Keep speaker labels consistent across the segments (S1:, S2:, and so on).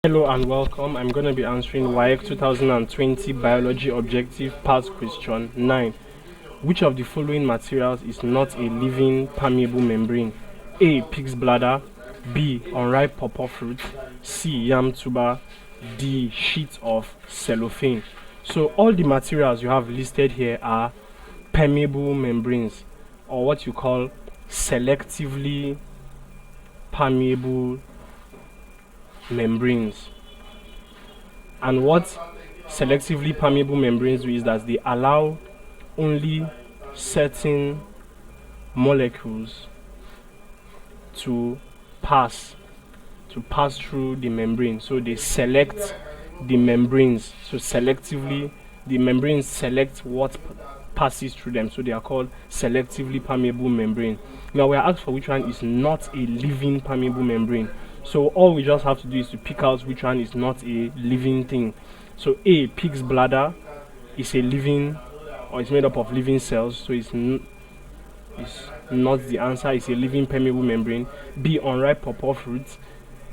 S1: Hello and welcome. I'm going to be answering WAEC 2020 Biology Objective Part Question 9. Which of the following materials is not a living permeable membrane? A. Pig's bladder, B. Unripe pawpaw fruit, C. Yam tuber, D. Sheet of cellophane. So all the materials you have listed here are permeable membranes, or what you call selectively permeable membranes. And what selectively permeable membranes do is that they allow only certain molecules to pass through the membrane. So they select the membranes. So selectively the membranes select what passes through them. So they are called selectively permeable membrane. Now we are asked for which one is not a living permeable membrane. So all we just have to do is to pick out which one is not a living thing. So A, pig's bladder, is a living, or it's made up of living cells, so it's not the answer. It's a living permeable membrane. B, unripe pawpaw fruit.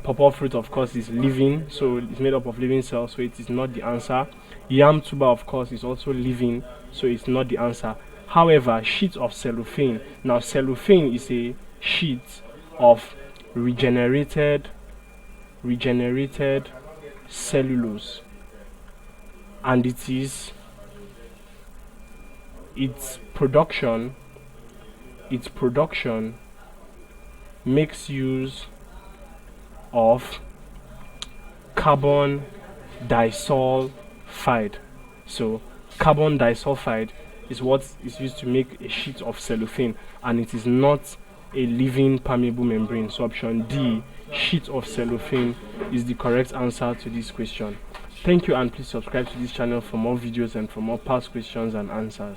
S1: Pawpaw fruit, of course, is living, so it's made up of living cells, so it is not the answer. Yam tuber, of course, is also living, so it's not the answer. However, sheet of cellophane. Now cellophane is a sheet of regenerated cellulose, and its production makes use of carbon disulfide. So carbon disulfide is what is used to make a sheet of cellophane, and it is not a living permeable membrane. So option D, sheet of cellophane, is the correct answer to this question. Thank you, and please subscribe to this channel for more videos and for more past questions and answers.